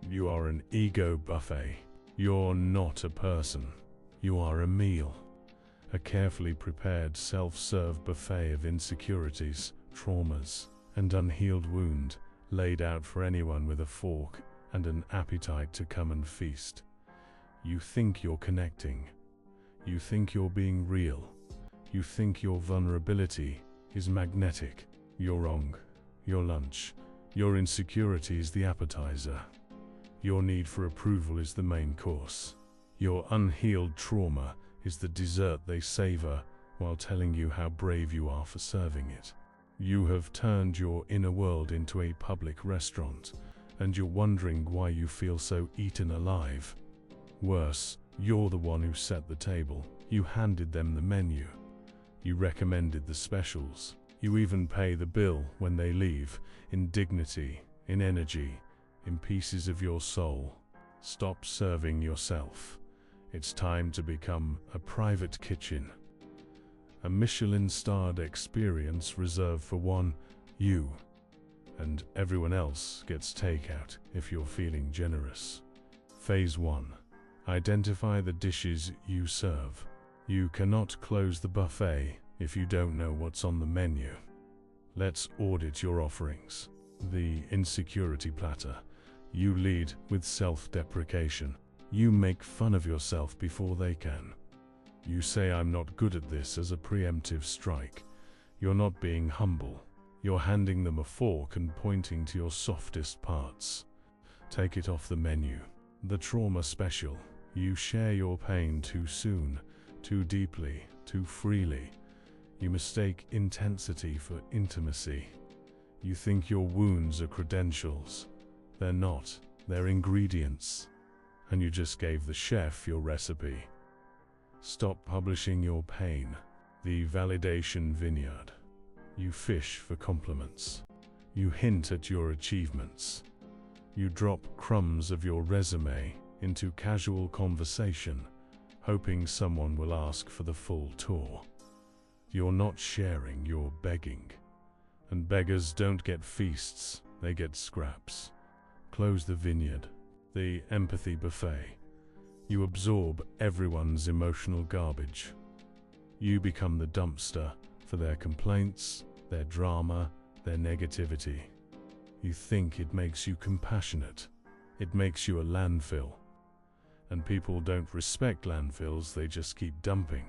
You are an ego buffet. You're not a person. You are a meal. A carefully prepared self-serve buffet of insecurities, traumas, and unhealed wound, laid out for anyone with a fork and an appetite to come and feast. You think you're connecting. You think you're being real. You think your vulnerability is magnetic. You're wrong. Your lunch. Your insecurity is the appetizer. Your need for approval is the main course. Your unhealed trauma is the dessert they savor while telling you how brave you are for serving it. You have turned your inner world into a public restaurant, and you're wondering why you feel so eaten alive. Worse, you're the one who set the table. You handed them the menu. You recommended the specials. You even pay the bill when they leave, in dignity, in energy, in pieces of your soul. Stop serving yourself. It's time to become a private kitchen. A Michelin-starred experience reserved for you, and everyone else gets takeout if you're feeling generous. Phase 1. Identify the dishes you serve. You cannot close the buffet if you don't know what's on the menu. Let's audit your offerings. The insecurity platter. You lead with self-deprecation. You make fun of yourself before they can. You say, "I'm not good at this," as a preemptive strike. You're not being humble. You're handing them a fork and pointing to your softest parts. Take it off the menu. The trauma special. You share your pain too soon, too deeply, too freely. You mistake intensity for intimacy. You think your wounds are credentials. They're not. They're ingredients. And you just gave the chef your recipe. Stop publishing your pain. The validation vineyard. You fish for compliments. You hint at your achievements. You drop crumbs of your resume into casual conversation, hoping someone will ask for the full tour. You're not sharing, you're begging. And beggars don't get feasts, they get scraps. Close the vineyard. The empathy buffet. You absorb everyone's emotional garbage. You become the dumpster for their complaints, their drama, their negativity. You think it makes you compassionate. It makes you a landfill. And people don't respect landfills, they just keep dumping.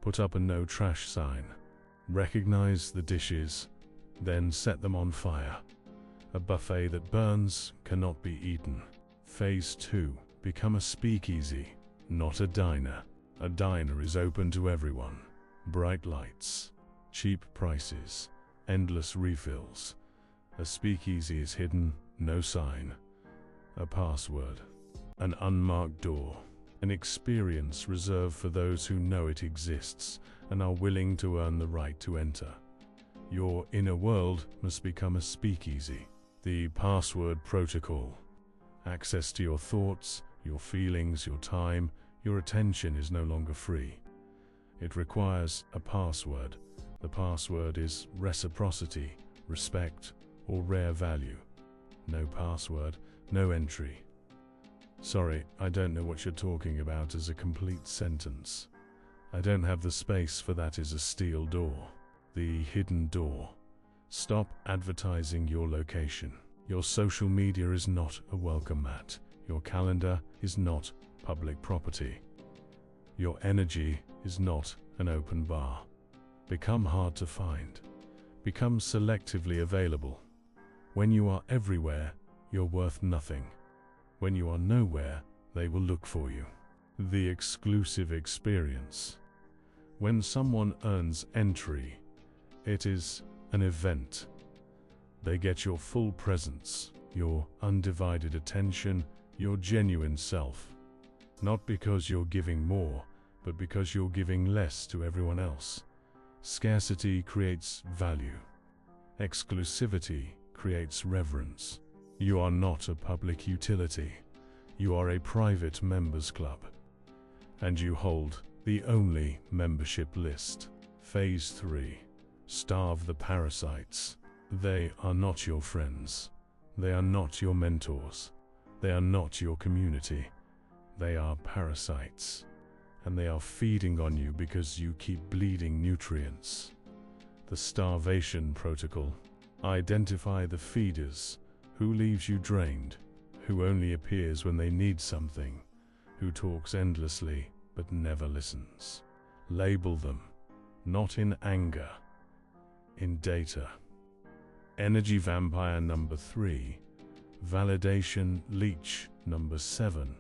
Put up a no trash sign. Recognize the dishes, then set them on fire. A buffet that burns cannot be eaten. Phase 2. Become a speakeasy, not a diner. A diner is open to everyone. Bright lights, cheap prices, endless refills. A speakeasy is hidden, no sign. A password, an unmarked door. An experience reserved for those who know it exists and are willing to earn the right to enter. Your inner world must become a speakeasy. The password protocol. Access to your thoughts, your feelings, your time, your attention is no longer free. It requires a password. The password is reciprocity, respect, or rare value. No password, no entry. Sorry, I don't know what you're talking about as a complete sentence. I don't have the space for that as a steel door. The hidden door. Stop advertising your location. Your social media is not a welcome mat. Your calendar is not public property. Your energy is not an open bar. Become hard to find. Become selectively available. When you are everywhere, you're worth nothing. When you are nowhere, they will look for you. The exclusive experience. When someone earns entry, it is an event. They get your full presence, your undivided attention, your genuine self. Not because you're giving more, but because you're giving less to everyone else. Scarcity creates value. Exclusivity creates reverence. You are not a public utility. You are a private members club. And you hold the only membership list. Phase 3. Starve the parasites. They are not your friends. They are not your mentors. They are not your community. They are parasites, and they are feeding on you because you keep bleeding nutrients. The starvation protocol. Identify the feeders. Who leaves you drained? Who only appears when they need something? Who talks endlessly but never listens? Label them, not in anger, in data. Energy vampire number 3. Validation leech number 7.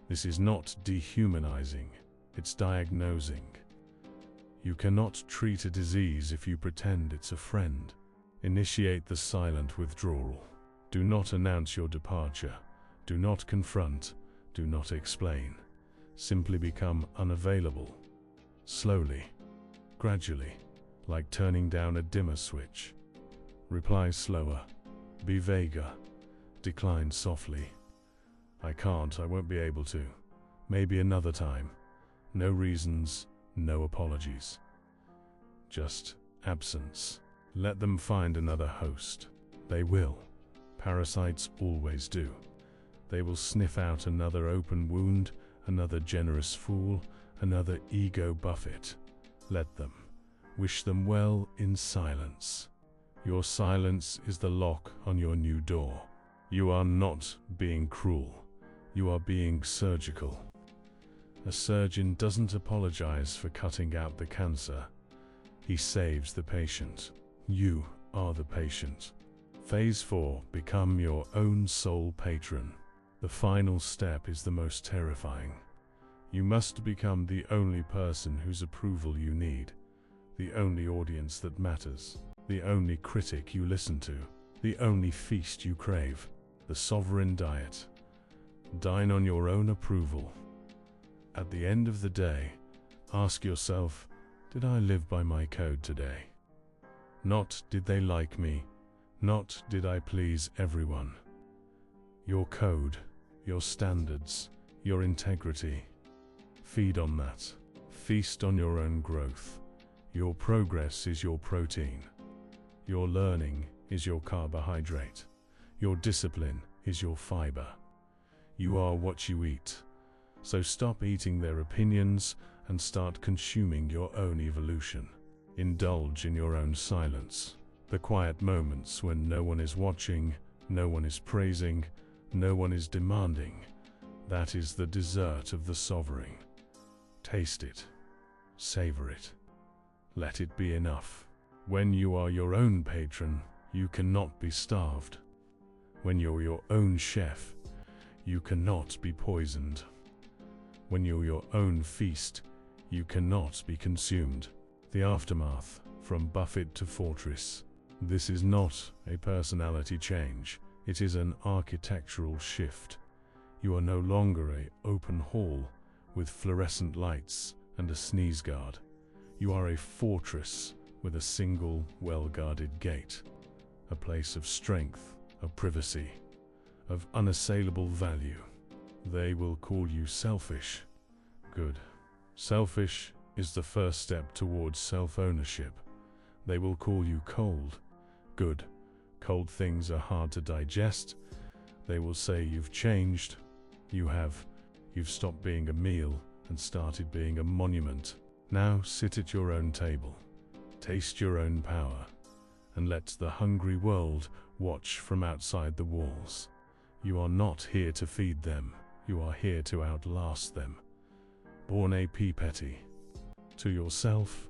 This is not dehumanizing, it's diagnosing. You cannot treat a disease if you pretend it's a friend. Initiate the silent withdrawal. Do not announce your departure. Do not confront. Do not explain. Simply become unavailable. Slowly, gradually, like turning down a dimmer switch. Reply slower. Be vaguer. Decline softly. I can't, I won't be able to. Maybe another time. No reasons, no apologies. Just absence. Let them find another host. They will. Parasites always do. They will sniff out another open wound, another generous fool, another ego buffet. Let them. Wish them well in silence. Your silence is the lock on your new door. You are not being cruel. You are being surgical. A surgeon doesn't apologize for cutting out the cancer. He saves the patient. You are the patient. Phase 4. Become your own soul patron. The final step is the most terrifying. You must become the only person whose approval you need, the only audience that matters, the only critic you listen to, the only feast you crave, the sovereign diet. Dine on your own approval. At the end of the day, ask yourself, did I live by my code today? Not, did they like me? Not, did I please everyone? Your code, your standards, your integrity. Feed on that. Feast on your own growth. Your progress is your protein. Your learning is your carbohydrate. Your discipline is your fiber. You are what you eat. So stop eating their opinions and start consuming your own evolution. Indulge in your own silence. The quiet moments when no one is watching, no one is praising, no one is demanding. That is the dessert of the sovereign. Taste it. Savor it. Let it be enough. When you are your own patron, you cannot be starved. When you're your own chef, you cannot be poisoned. When you're your own feast, you cannot be consumed. The aftermath, from buffet to fortress. This is not a personality change. It is an architectural shift. You are no longer an open hall with fluorescent lights and a sneeze guard. You are a fortress with a single, well-guarded gate. A place of strength, of privacy, of unassailable value. They will call you selfish. Good. Selfish is the first step towards self-ownership. They will call you cold. Good. Cold things are hard to digest. They will say you've changed. You have. You've stopped being a meal and started being a monument. Now sit at your own table. Taste your own power. And let the hungry world watch from outside the walls. You are not here to feed them. You are here to outlast them. Born a petty. To yourself,